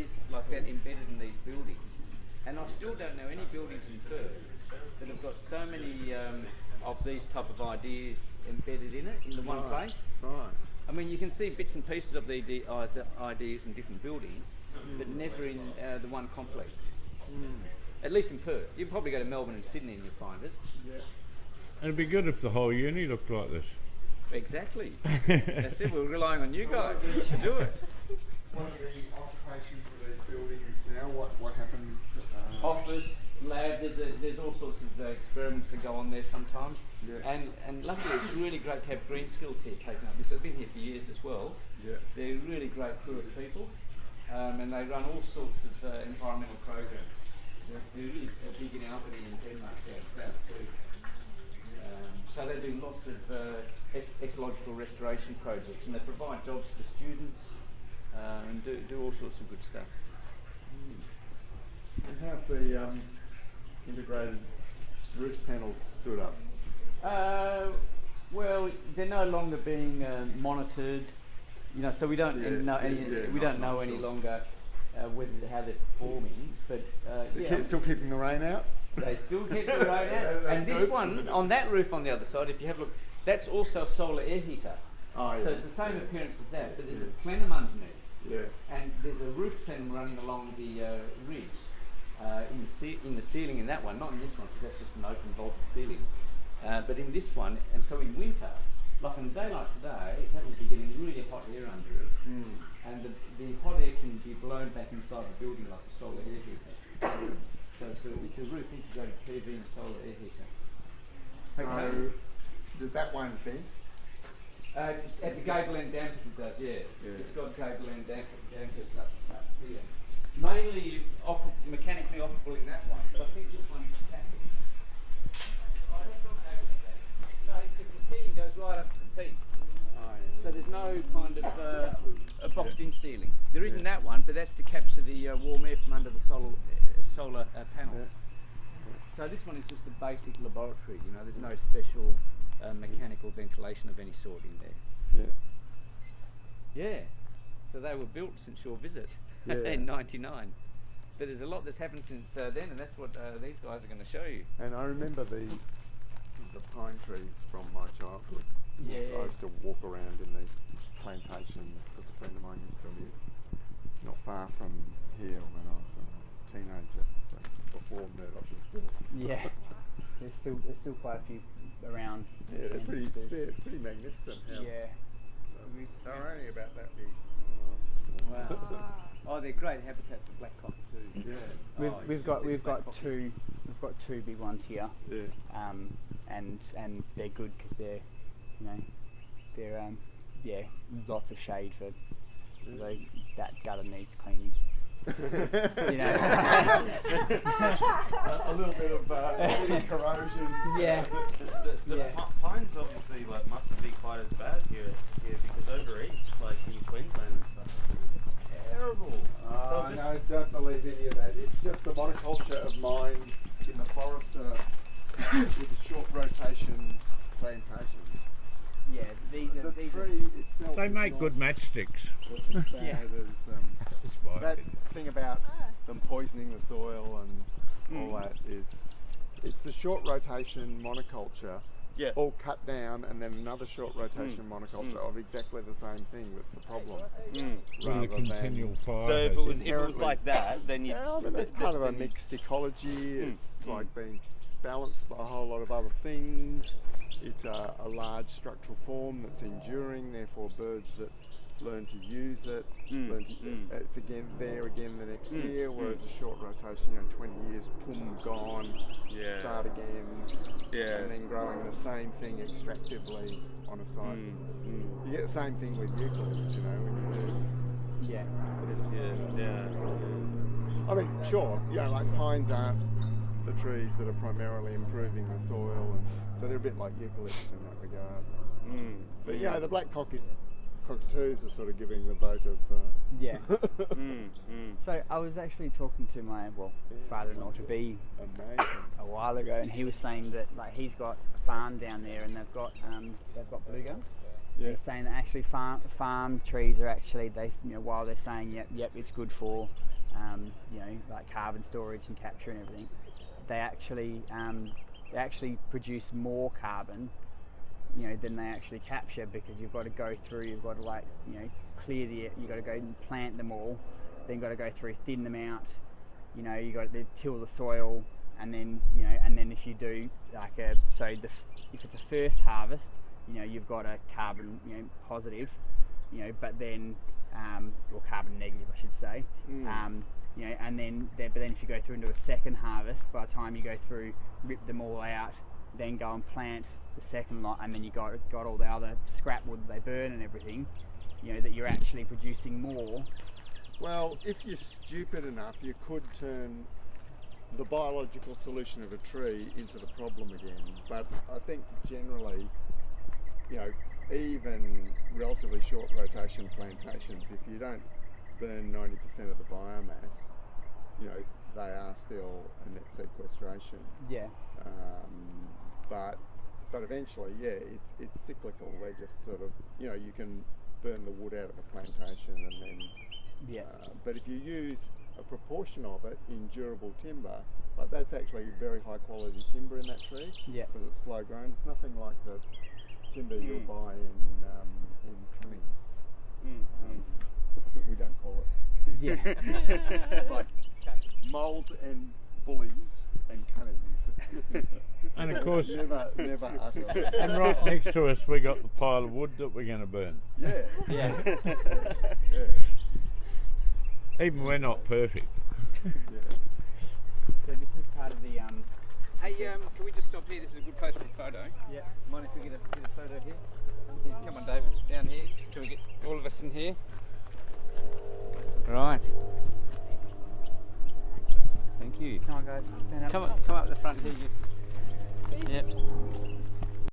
ideas like that embedded in these buildings. And I still don't know any buildings in Perth that have got so many of these type of ideas embedded in it, in the one place. Right. I mean, you can see bits and pieces of the ideas in different buildings, but never in the one complex. At least in Perth. You probably go to Melbourne and Sydney and you'll find it. Yeah. It'd be good if the whole uni looked like this. Exactly. That's it. We're relying on you guys to do it. What are the occupations of these buildings now? What happens? Office, lab. There's all sorts of experiments that go on there sometimes. Yeah. And luckily, it's really great to have green skills here taken up. They've been here for years as well. Yeah. They're a really great crew of people, and they run all sorts of environmental programs. Yeah. They're really big in Albany and Denmark down south too. So they do lots of ecological restoration projects, and they provide jobs for students and do all sorts of good stuff. And how's the integrated roof panels stood up? Well, they're no longer being monitored, so we don't know any longer how they're performing. But Still keeping the rain out. They still keep the rain out. And this one on that roof on the other side, if you have a look, that's also a solar air heater. Oh, yeah. So it's the same appearance as that, but there's a plenum underneath. Yeah. And there's a roof plenum running along the ridge in the ceiling in that one, not in this one because that's just an open vaulted ceiling. But in this one, and so in winter, like on a day like today, that will be getting really hot air under it, and the hot air can be blown back inside the building like a solar air heater. So it's a roof integrated PV and solar air heater. So does that one vent? At the gable end dampers it does, yeah. It's got gable end dampers up here. Mainly mechanically operable in that one, but I think this one's mechanical. Oh, that's not mechanical. No, because the ceiling goes right up to the peak. So there's no kind of a boxed-in ceiling. There isn't that one, but that's to capture the warm air from under the solar panels. So this one is just a basic laboratory. There's no special mechanical ventilation of any sort in there. Yeah. So they were built since your visit in '99. But there's a lot that's happened since then, and that's what these guys are going to show you. And I remember the pine trees from my childhood. Yeah. So I used to walk around in these plantations because a friend of mine used to live not far from here when I was a teenager, so before Murdoch was built. Yeah, there's still quite a few around. Yeah, they're pretty magnificent. Yeah. They're only about that big. Wow. Oh, they're great habitat for black cockatoos. Yeah. We've got two big ones here. Yeah. And they're good because they're lots of shade for that gutter needs cleaning. A little bit of corrosion. Yeah. The pines obviously mustn't be quite as bad here because over east, like in Queensland and stuff, it's terrible. No, don't believe any of that. It's just the monoculture of mine in the forest with short rotation plantations. Yeah, The tree itself. They is make not good matchsticks. as bad as That's why. that thing about them poisoning the soil and all that is. It's the short rotation monoculture. Yeah. All cut down, and then another short rotation monoculture of exactly the same thing. That's the problem. With the rather continual fire. So if it was like that, then you. Yeah, I mean, that's part of a mixed ecology. It's like being balanced by a whole lot of other things. It's a large structural form that's enduring, therefore birds that learn to use it, it's again the next year, whereas a short rotation, 20 years, boom, gone, start again, and then growing the same thing extractively on a site. You get the same thing with eucalypts, when you do. yeah. I mean, sure, like pines aren't the trees that are primarily improving the soil, and so they're a bit like eucalypts in that regard. But the black cockatoos are sort of giving the vote of. Yeah. So I was actually talking to my father-in-law to be Amazing. a while ago, and he was saying that he's got a farm down there, and they've got bluegums. Yeah. They're saying that actually farm trees are actually, while they're saying yep it's good for like carbon storage and capture and everything, they actually produce more carbon than they actually capture, because you've got to go through, you've got to clear you've got to go and plant them all, then got to go through, thin them out, you got to till the soil, and then if you do if it's a first harvest, you've got a carbon positive, but then or carbon negative I should say, and then but then if you go through into a second harvest, by the time you go through, rip them all out, then go and plant the second lot, and then you got all the other scrap wood they burn and everything, that you're actually producing more. Well, if you're stupid enough, you could turn the biological solution of a tree into the problem again. But I think generally, even relatively short rotation plantations, if you don't burn 90% of the biomass, they are still a net sequestration. Yeah. But eventually, it's cyclical. They just sort of, you can burn the wood out of a plantation and then. Yeah. But if you use a proportion of it in durable timber, like that's actually very high quality timber in that tree. Yeah. Because it's slow grown. It's nothing like the timber you'll buy in trimmings. We don't call it. Yeah. It's like moles and bullies and cunnings. And of course, never utter. and right next to us we got the pile of wood that we're going to burn. Yeah. Yeah. Yeah. Even we're not perfect. Yeah. So this is part of the Hey, can we just stop here? This is a good place for a photo. Yeah. Mind if we get a photo here? Yeah, come on, David, down here. Can we get all of us in here? Right. Thank you. Come on guys, stand up. Come up the front here. You.